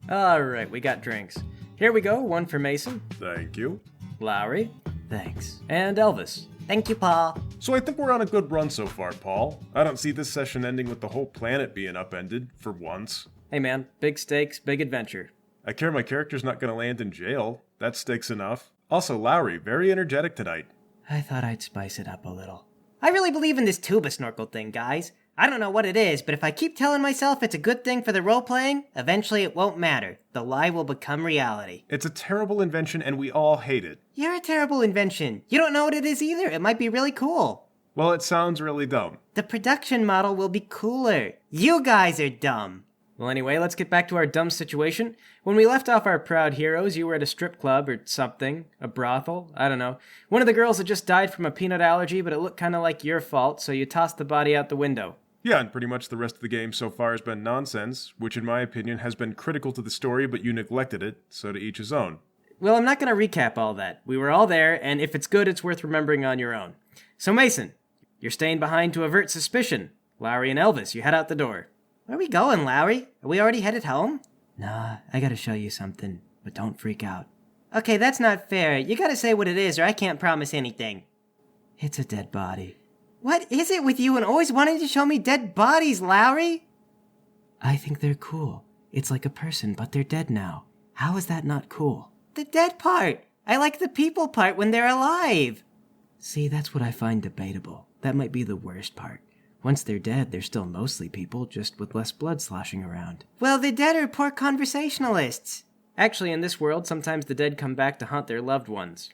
Alright, we got drinks. Here we go, one for Mason, Thank you. Lowry, thanks, and Elvis. Thank you, Paul. So I think we're on a good run so far, Paul. I don't see this session ending with the whole planet being upended, for once. Hey man, big stakes, big adventure. I care my character's not gonna land in jail. That's stakes enough. Also, Lowry, very energetic tonight. I thought I'd spice it up a little. I really believe in this tuba snorkel thing, guys. I don't know what it is, but if I keep telling myself it's a good thing for the role-playing, eventually it won't matter. The lie will become reality. It's a terrible invention and we all hate it. You're a terrible invention. You don't know what it is either. It might be really cool. Well, it sounds really dumb. The production model will be cooler. You guys are dumb. Well anyway, let's get back to our dumb situation. When we left off our proud heroes, you were at a strip club or something. A brothel? I don't know. One of the girls had just died from a peanut allergy, but it looked kinda like your fault, so you tossed the body out the window. Yeah, and pretty much the rest of the game so far has been nonsense, which in my opinion has been critical to the story, but you neglected it, so to each his own. Well, I'm not gonna recap all that. We were all there, and if it's good, it's worth remembering on your own. So Mason, you're staying behind to avert suspicion. Lowry and Elvis, you head out the door. Where are we going, Lowry? Are we already headed home? Nah, I gotta show you something, but don't freak out. Okay, that's not fair. You gotta say what it is or I can't promise anything. It's a dead body. What is it with you and always wanting to show me dead bodies, Lowry? I think they're cool. It's like a person, but they're dead now. How is that not cool? The dead part. I like the people part when they're alive. See, that's what I find debatable. That might be the worst part. Once they're dead, they're still mostly people, just with less blood sloshing around. Well, the dead are poor conversationalists. Actually, in this world, sometimes the dead come back to haunt their loved ones.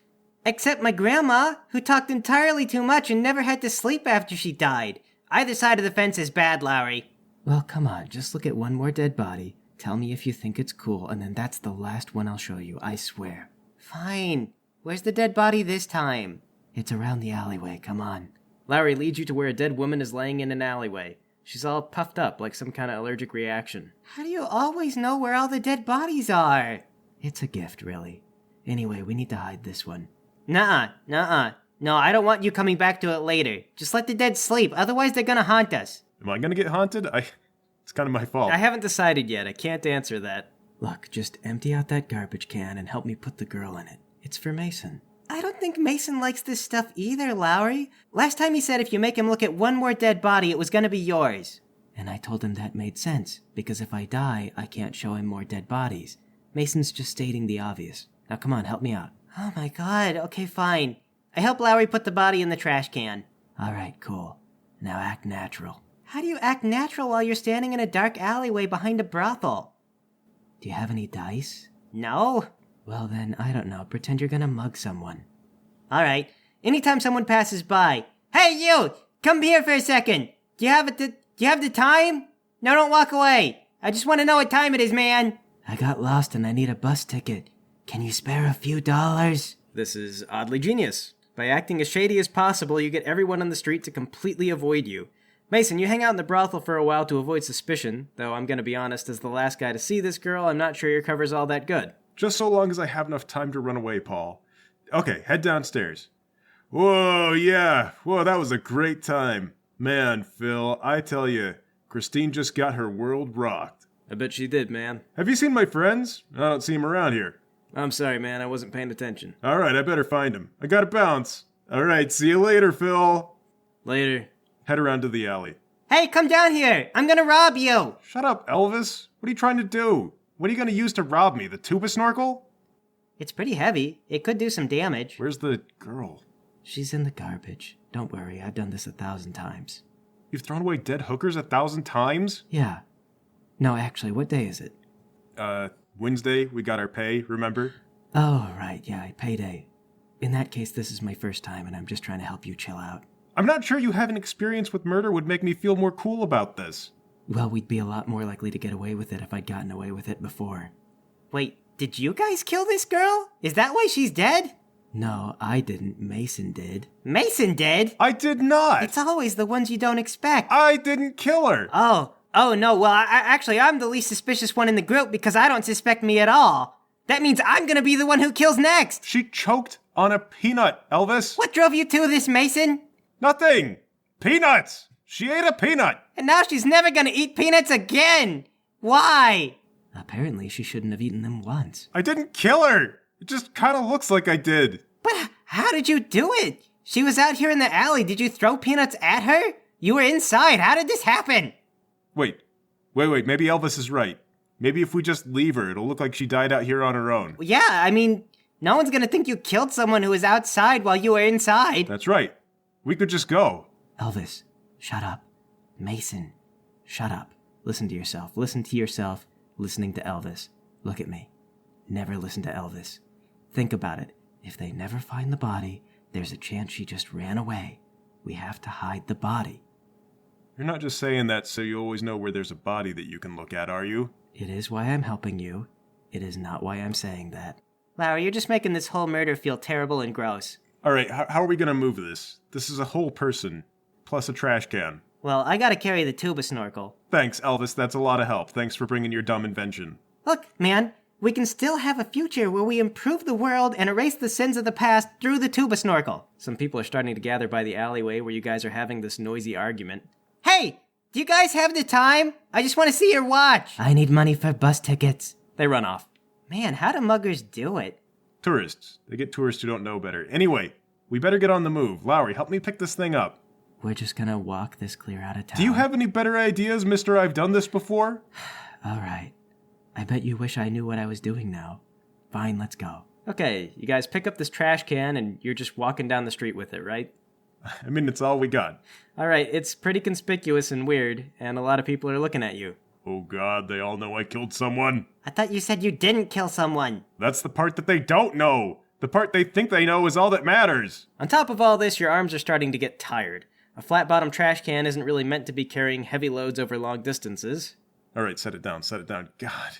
Except my grandma, who talked entirely too much and never had to sleep after she died. Either side of the fence is bad, Lowry. Well, come on, just look at one more dead body. Tell me if you think it's cool, and then that's the last one I'll show you, I swear. Fine. Where's the dead body this time? It's around the alleyway, come on. Lowry leads you to where a dead woman is laying in an alleyway. She's all puffed up, like some kind of allergic reaction. How do you always know where all the dead bodies are? It's a gift, really. Anyway, we need to hide this one. Nuh-uh. No, I don't want you coming back to it later. Just let the dead sleep, otherwise they're gonna haunt us. Am I gonna get haunted? It's kind of my fault. I haven't decided yet, I can't answer that. Look, just empty out that garbage can and help me put the girl in it. It's for Mason. I don't think Mason likes this stuff either, Lowry. Last time he said if you make him look at one more dead body, it was gonna be yours. And I told him that made sense, because if I die, I can't show him more dead bodies. Mason's just stating the obvious. Now come on, help me out. Oh my god, okay, fine. I help Lowry put the body in the trash can. Alright, cool. Now act natural. How do you act natural while you're standing in a dark alleyway behind a brothel? Do you have any dice? No. Well then, I don't know, pretend you're gonna mug someone. Alright, anytime someone passes by, hey you! Come here for a second! Do you have the time? No, don't walk away! I just want to know what time it is, man! I got lost and I need a bus ticket. Can you spare a few dollars? This is oddly genius. By acting as shady as possible, you get everyone on the street to completely avoid you. Mason, you hang out in the brothel for a while to avoid suspicion, though I'm gonna be honest, as the last guy to see this girl, I'm not sure your cover's all that good. Just so long as I have enough time to run away, Paul. Okay, head downstairs. Whoa, yeah. Whoa, that was a great time. Man, Phil, I tell you, Christine just got her world rocked. I bet she did, man. Have you seen my friends? I don't see them around here. I'm sorry, man, I wasn't paying attention. Alright, I better find him. I gotta bounce. Alright, see you later, Phil. Later. Head around to the alley. Hey, come down here! I'm gonna rob you! Shut up, Elvis. What are you trying to do? What are you gonna use to rob me? The tuba snorkel? It's pretty heavy. It could do some damage. Where's the girl? She's in the garbage. Don't worry, I've done this 1,000 times. You've thrown away dead hookers 1,000 times? Yeah. No, actually, what day is it? Wednesday, we got our pay, remember? Oh, right, yeah, payday. In that case, this is my first time, and I'm just trying to help you chill out. I'm not sure you having experience with murder would make me feel more cool about this. Well, we'd be a lot more likely to get away with it if I'd gotten away with it before. Wait, did you guys kill this girl? Is that why she's dead? No, I didn't. Mason did. Mason did? I did not! It's always the ones you don't expect. I didn't kill her! Oh no, well, actually, I'm the least suspicious one in the group because I don't suspect me at all. That means I'm gonna be the one who kills next! She choked on a peanut, Elvis. What drove you to this, Mason? Nothing! Peanuts! She ate a peanut! And now she's never gonna eat peanuts again! Why? Apparently, she shouldn't have eaten them once. I didn't kill her! It just kind of looks like I did. But how did you do it? She was out here in the alley. Did you throw peanuts at her? You were inside. How did this happen? Wait. Maybe Elvis is right. Maybe if we just leave her, it'll look like she died out here on her own. Yeah, I mean, no one's gonna think you killed someone who was outside while you were inside. That's right. We could just go. Elvis, shut up. Mason, shut up. Listen to yourself. Listen to yourself. Listening to Elvis. Look at me. Never listen to Elvis. Think about it. If they never find the body, there's a chance she just ran away. We have to hide the body. You're not just saying that so you always know where there's a body that you can look at, are you? It is why I'm helping you. It is not why I'm saying that. Larry, you're just making this whole murder feel terrible and gross. Alright, how are we gonna move this? This is a whole person, plus a trash can. Well, I gotta carry the tuba snorkel. Thanks, Elvis, that's a lot of help. Thanks for bringing your dumb invention. Look, man, we can still have a future where we improve the world and erase the sins of the past through the tuba snorkel. Some people are starting to gather by the alleyway where you guys are having this noisy argument. Hey, do you guys have the time? I just want to see your watch. I need money for bus tickets. They run off. Man, how do muggers do it? Tourists. They get tourists who don't know better. Anyway, we better get on the move. Lowry, help me pick this thing up. We're just gonna walk this clear out of town. Do you have any better ideas, mister? I've done this before? All right. I bet you wish I knew what I was doing now. Fine, let's go. Okay, you guys pick up this trash can and you're just walking down the street with it, right? I mean, it's all we got. All right, it's pretty conspicuous and weird, and a lot of people are looking at you. Oh god, they all know I killed someone. I thought you said you didn't kill someone. That's the part that they don't know. The part they think they know is all that matters. On top of all this, your arms are starting to get tired. A flat-bottom trash can isn't really meant to be carrying heavy loads over long distances. Alright, set it down. God.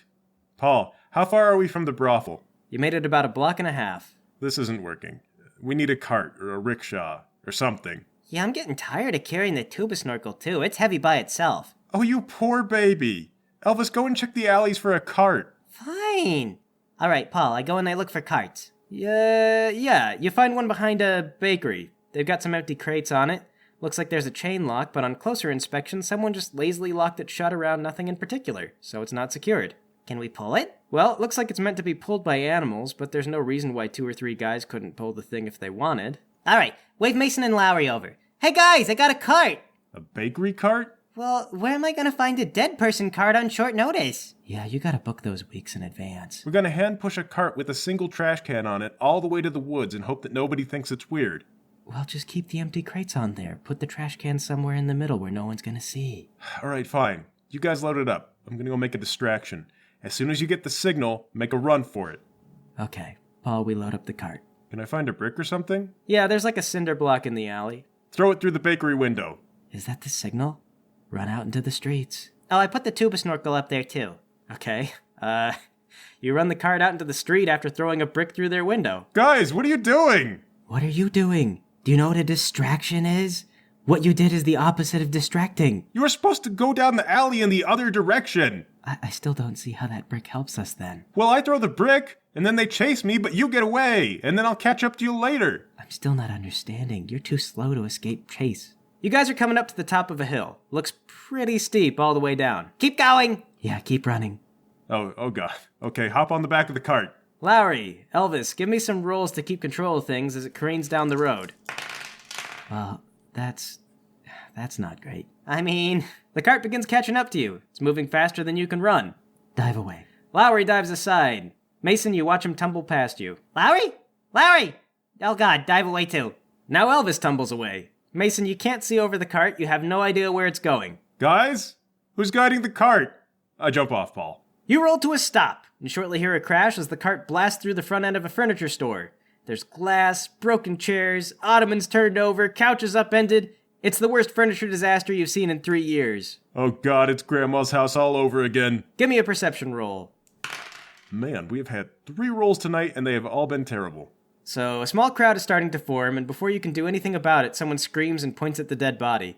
Paul, how far are we from the brothel? You made it about a block and a half. This isn't working. We need a cart or a rickshaw or something. Yeah, I'm getting tired of carrying the tuba snorkel too. It's heavy by itself. Oh, you poor baby. Elvis, go and check the alleys for a cart. Fine. All right, Paul, I go and I look for carts. Yeah, you find one behind a bakery. They've got some empty crates on it. Looks like there's a chain lock, but on closer inspection, someone just lazily locked it shut around nothing in particular, so it's not secured. Can we pull it? Well, it looks like it's meant to be pulled by animals, but there's no reason why 2 or 3 guys couldn't pull the thing if they wanted. All right, wave Mason and Lowry over. Hey guys, I got a cart. A bakery cart? Well, where am I gonna find a dead person cart on short notice? Yeah, you gotta book those weeks in advance. We're gonna hand push a cart with a single trash can on it all the way to the woods and hope that nobody thinks it's weird. Well, just keep the empty crates on there. Put the trash can somewhere in the middle where no one's gonna see. Alright, fine. You guys load it up. I'm gonna go make a distraction. As soon as you get the signal, make a run for it. Okay, Paul, we load up the cart. Can I find a brick or something? Yeah, there's like a cinder block in the alley. Throw it through the bakery window. Is that the signal? Run out into the streets. Oh, I put the tuba snorkel up there too. Okay, you run the cart out into the street after throwing a brick through their window. Guys, what are you doing? What are you doing? Do you know what a distraction is? What you did is the opposite of distracting. You were supposed to go down the alley in the other direction. I still don't see how that brick helps us then. Well, I throw the brick, and then they chase me, but you get away, and then I'll catch up to you later. I'm still not understanding. You're too slow to escape chase. You guys are coming up to the top of a hill. Looks pretty steep all the way down. Keep going. Yeah, keep running. Oh god. Okay, hop on the back of the cart. Lowry, Elvis, give me some rolls to keep control of things as it careens down the road. Well, that's not great. I mean, the cart begins catching up to you. It's moving faster than you can run. Dive away. Lowry dives aside. Mason, you watch him tumble past you. Lowry? Lowry! Oh god, dive away too. Now Elvis tumbles away. Mason, you can't see over the cart. You have no idea where it's going. Guys? Who's guiding the cart? I jump off, Paul. You roll to a stop, and shortly hear a crash as the cart blasts through the front end of a furniture store. There's glass, broken chairs, ottomans turned over, couches upended. It's the worst furniture disaster you've seen in 3 years. Oh god, it's Grandma's house all over again. Give me a perception roll. Man, we have had 3 rolls tonight and they have all been terrible. So, a small crowd is starting to form, and before you can do anything about it, someone screams and points at the dead body.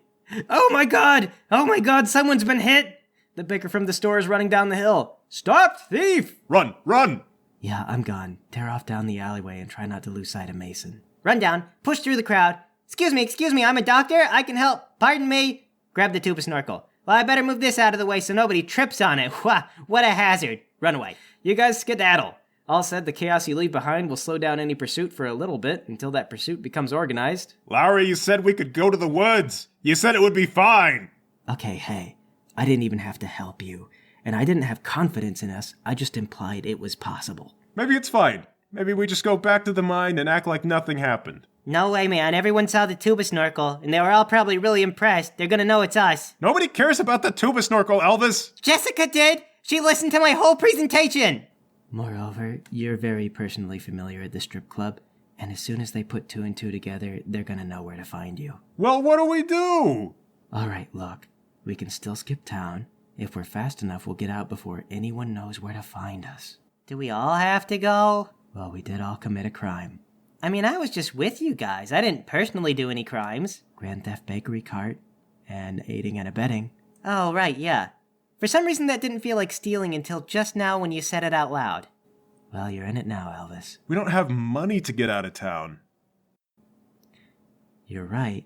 Oh my god! Oh my god, someone's been hit! The baker from the store is running down the hill. Stop, thief! Run! Run! Yeah, I'm gone. Tear off down the alleyway and try not to lose sight of Mason. Run down, push through the crowd. Excuse me, I'm a doctor. I can help. Pardon me. Grab the tuba snorkel. Well, I better move this out of the way so nobody trips on it. What a hazard. Run away. You guys skedaddle. All said, the chaos you leave behind will slow down any pursuit for a little bit until that pursuit becomes organized. Lowry, you said we could go to the woods. You said it would be fine. Okay, hey, I didn't even have to help you. And I didn't have confidence in us. I just implied it was possible. Maybe it's fine. Maybe we just go back to the mine and act like nothing happened. No way, man. Everyone saw the tuba snorkel, and they were all probably really impressed. They're gonna know it's us. Nobody cares about the tuba snorkel, Elvis. Jessica did! She listened to my whole presentation! Moreover, you're very personally familiar at the strip club, and as soon as they put 2 and 2 together, they're gonna know where to find you. Well, what do we do? Alright, look, we can still skip town. If we're fast enough, we'll get out before anyone knows where to find us. Do we all have to go? Well, we did all commit a crime. I mean, I was just with you guys. I didn't personally do any crimes. Grand Theft Bakery cart, and aiding and abetting. Oh, right, yeah. For some reason that didn't feel like stealing until just now when you said it out loud. Well, you're in it now, Elvis. We don't have money to get out of town. You're right,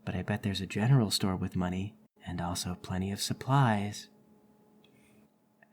but I bet there's a general store with money, and also plenty of supplies.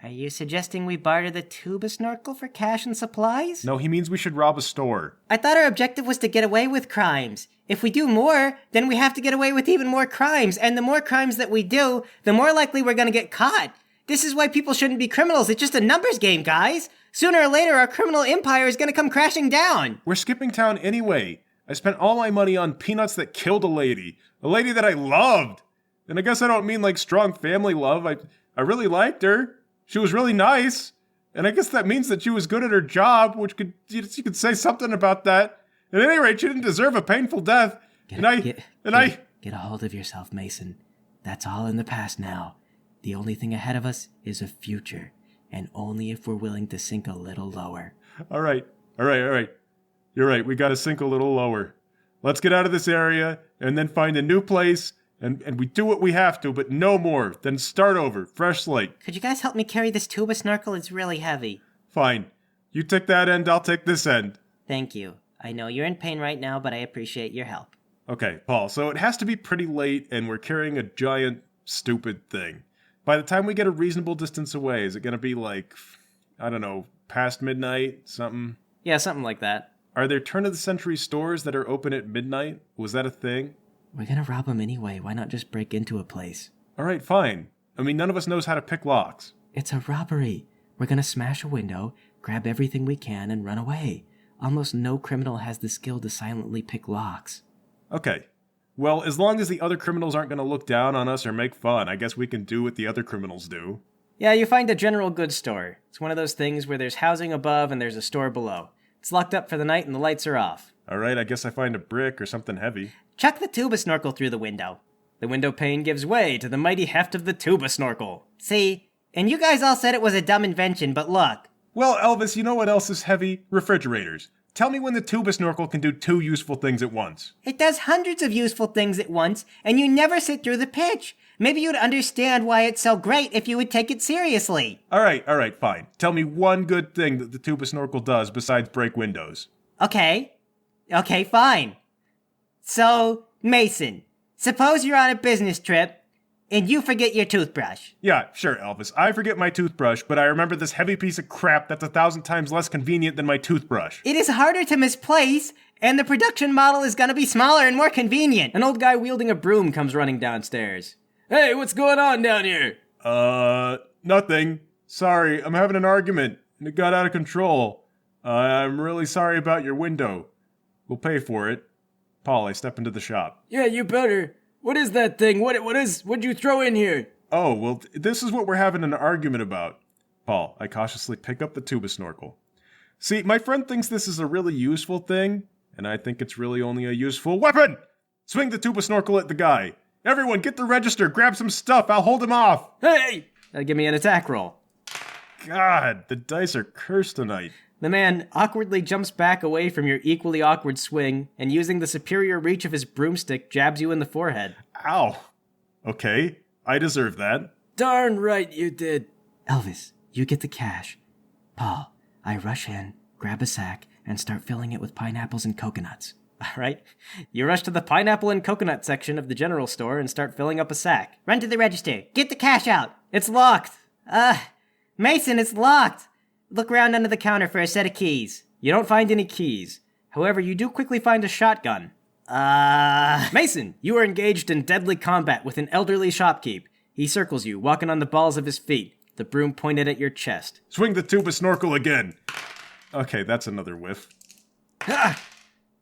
Are you suggesting we barter the tuba snorkel for cash and supplies? No, he means we should rob a store. I thought our objective was to get away with crimes. If we do more, then we have to get away with even more crimes, and the more crimes that we do, the more likely we're gonna get caught. This is why people shouldn't be criminals. It's just a numbers game, guys. Sooner or later, our criminal empire is gonna come crashing down. We're skipping town anyway. I spent all my money on peanuts that killed a lady that I loved. And I guess I don't mean like strong family love. I really liked her. She was really nice. And I guess that means that she was good at her job, which you could say something about that. At any rate, she didn't deserve a painful death. Get a hold of yourself, Mason. That's all in the past now. The only thing ahead of us is a future, and only if we're willing to sink a little lower. All right. You're right, we gotta sink a little lower. Let's get out of this area, and then find a new place, and we do what we have to, but no more. Then start over, fresh slate. Could you guys help me carry this tuba snorkel? It's really heavy. Fine. You take that end, I'll take this end. Thank you. I know you're in pain right now, but I appreciate your help. Okay, Paul, so it has to be pretty late, and we're carrying a giant, stupid thing. By the time we get a reasonable distance away, is it gonna be like, I don't know, past midnight, something? Yeah, something like that. Are there turn-of-the-century stores that are open at midnight? Was that a thing? We're gonna rob them anyway. Why not just break into a place? All right, fine. I mean, none of us knows how to pick locks. It's a robbery. We're gonna smash a window, grab everything we can, and run away. Almost no criminal has the skill to silently pick locks. Okay. Well, as long as the other criminals aren't going to look down on us or make fun, I guess we can do what the other criminals do. Yeah, you find a general goods store. It's one of those things where there's housing above and there's a store below. It's locked up for the night and the lights are off. All right, I guess I find a brick or something heavy. Chuck the tuba snorkel through the window. The window pane gives way to the mighty heft of the tuba snorkel. See? And you guys all said it was a dumb invention, but look. Well, Elvis, you know what else is heavy? Refrigerators. Tell me when the tuba snorkel can do 2 useful things at once. It does hundreds of useful things at once, and you never sit through the pitch. Maybe you'd understand why it's so great if you would take it seriously. All right, fine. Tell me one good thing that the tuba snorkel does besides break windows. Okay, fine. So, Mason, suppose you're on a business trip, and you forget your toothbrush. Yeah, sure, Elvis. I forget my toothbrush, but I remember this heavy piece of crap that's 1,000 times less convenient than my toothbrush. It is harder to misplace, and the production model is gonna be smaller and more convenient. An old guy wielding a broom comes running downstairs. Hey, what's going on down here? Nothing. Sorry, I'm having an argument, and it got out of control. I'm really sorry about your window. We'll pay for it. Paul, I step into the shop. Yeah, you better. What is that thing? What'd you throw in here? Oh, well, this is what we're having an argument about. Paul, I cautiously pick up the tuba snorkel. See, my friend thinks this is a really useful thing, and I think it's really only a useful weapon! Swing the tuba snorkel at the guy. Everyone, get the register, grab some stuff, I'll hold him off! Hey! Give me an attack roll. God, the dice are cursed tonight. The man awkwardly jumps back away from your equally awkward swing, and using the superior reach of his broomstick, jabs you in the forehead. Ow. Okay, I deserve that. Darn right you did. Elvis, you get the cash. Paul, I rush in, grab a sack, and start filling it with pineapples and coconuts. All right. You rush to the pineapple and coconut section of the general store and start filling up a sack. Run to the register. Get the cash out. It's locked. Mason, it's locked. Look around under the counter for a set of keys. You don't find any keys. However, you do quickly find a shotgun. Mason, you are engaged in deadly combat with an elderly shopkeep. He circles you, walking on the balls of his feet, the broom pointed at your chest. Swing the tuba snorkel again. Okay, that's another whiff.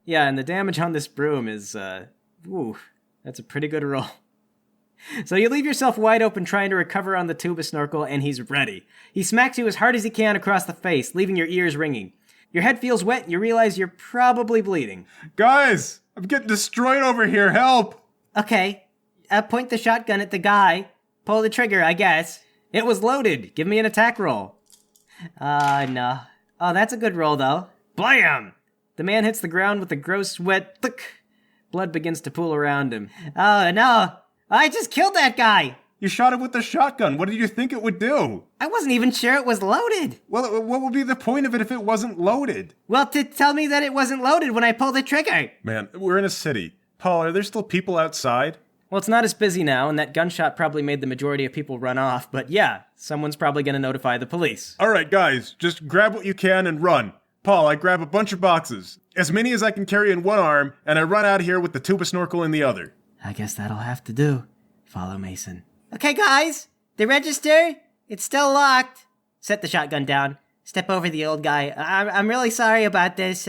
Yeah, and the damage on this broom is, that's a pretty good roll. So you leave yourself wide open trying to recover on the tuba snorkel, and he's ready. He smacks you as hard as he can across the face, leaving your ears ringing. Your head feels wet, and you realize you're probably bleeding. Guys, I'm getting destroyed over here. Help! Okay, point the shotgun at the guy. Pull the trigger, I guess. It was loaded. Give me an attack roll. No. Oh, that's a good roll, though. Blam! The man hits the ground with a gross, wet thunk. Blood begins to pool around him. Oh, no. I just killed that guy. You shot him with the shotgun. What did you think it would do? I wasn't even sure it was loaded. Well, what would be the point of it if it wasn't loaded? Well, to tell me that it wasn't loaded when I pulled the trigger. Man, we're in a city. Paul, are there still people outside? Well, it's not as busy now, and that gunshot probably made the majority of people run off, but yeah, someone's probably going to notify the police. All right, guys, just grab what you can and run. Paul, I grab a bunch of boxes, as many as I can carry in one arm, and I run out of here with the tuba snorkel in the other. I guess that'll have to do. Follow Mason. Okay, guys, the register, it's still locked. Set the shotgun down. Step over the old guy. I'm really sorry about this.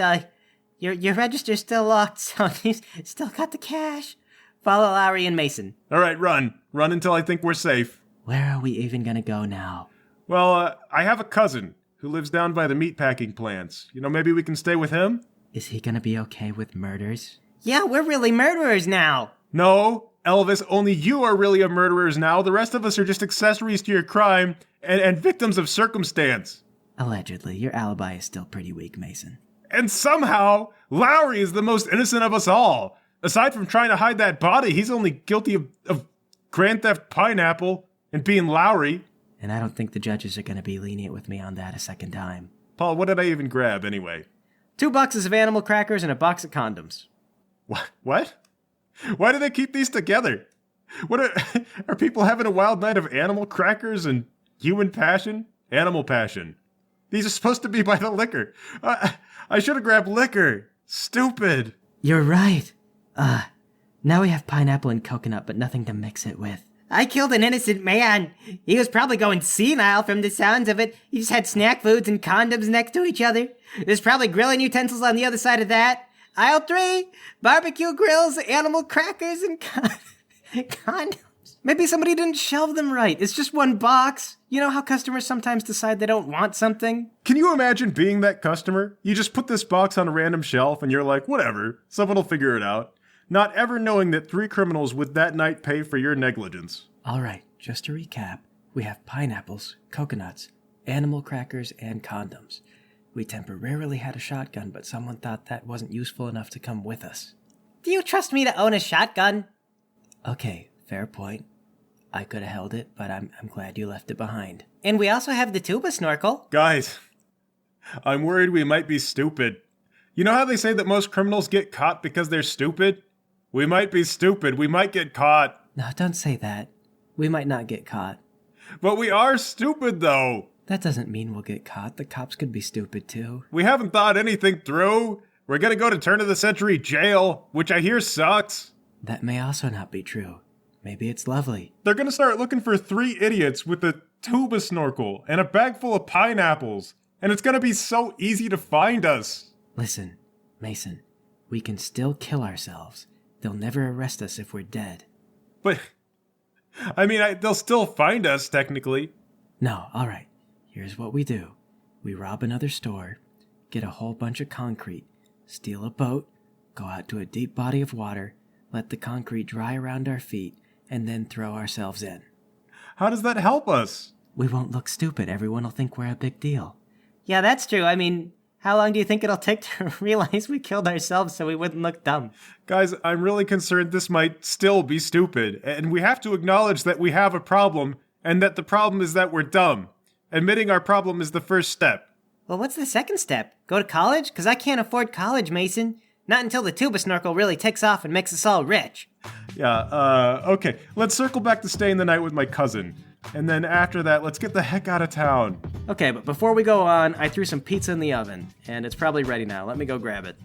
Your register's still locked, so he's still got the cash. Follow Lowry and Mason. All right, run. Run until I think we're safe. Where are we even gonna go now? Well, I have a cousin who lives down by the meatpacking plants. Maybe we can stay with him? Is he gonna be okay with murders? Yeah, we're really murderers now. No, Elvis, only you are really a murderers now. The rest of us are just accessories to your crime and victims of circumstance. Allegedly, your alibi is still pretty weak, Mason. And somehow, Lowry is the most innocent of us all. Aside from trying to hide that body, he's only guilty of Grand Theft Pineapple and being Lowry. And I don't think the judges are gonna be lenient with me on that a second time. Paul, what did I even grab anyway? 2 boxes of animal crackers and a box of condoms. What? Why do they keep these together? What are people having a wild night of animal crackers and human passion? Animal passion. These are supposed to be by the liquor. I should have grabbed liquor. Stupid. You're right. Now we have pineapple and coconut, but nothing to mix it with. I killed an innocent man. He was probably going senile from the sounds of it. He just had snack foods and condoms next to each other. There's probably grilling utensils on the other side of that. Aisle 3, barbecue grills, animal crackers, and condoms. Maybe somebody didn't shelve them right. It's just one box. You know how customers sometimes decide they don't want something? Can you imagine being that customer? You just put this box on a random shelf and you're like, whatever, someone will figure it out. Not ever knowing that 3 criminals would that night pay for your negligence. Alright, just to recap, we have pineapples, coconuts, animal crackers, and condoms. We temporarily had a shotgun, but someone thought that wasn't useful enough to come with us. Do you trust me to own a shotgun? Okay, fair point. I could have held it, but I'm glad you left it behind. And we also have the tuba snorkel. Guys, I'm worried we might be stupid. You know how they say that most criminals get caught because they're stupid? We might be stupid. We might get caught. No, don't say that. We might not get caught. But we are stupid, though. That doesn't mean we'll get caught. The cops could be stupid, too. We haven't thought anything through. We're gonna go to turn-of-the-century jail, which I hear sucks. That may also not be true. Maybe it's lovely. They're gonna start looking for 3 idiots with a tuba snorkel and a bag full of pineapples. And it's gonna be so easy to find us. Listen, Mason, we can still kill ourselves. They'll never arrest us if we're dead. But, they'll still find us, technically. No, alright. Here's what we do. We rob another store, get a whole bunch of concrete, steal a boat, go out to a deep body of water, let the concrete dry around our feet, and then throw ourselves in. How does that help us? We won't look stupid. Everyone will think we're a big deal. Yeah, that's true. How long do you think it'll take to realize we killed ourselves so we wouldn't look dumb? Guys, I'm really concerned this might still be stupid, and we have to acknowledge that we have a problem, and that the problem is that we're dumb. Admitting our problem is the first step. Well, what's the second step? Go to college? Because I can't afford college, Mason. Not until the tuba snorkel really takes off and makes us all rich. Yeah, okay. Let's circle back to staying the night with my cousin. And then after that, let's get the heck out of town. Okay, but before we go on, I threw some pizza in the oven, and it's probably ready now. Let me go grab it.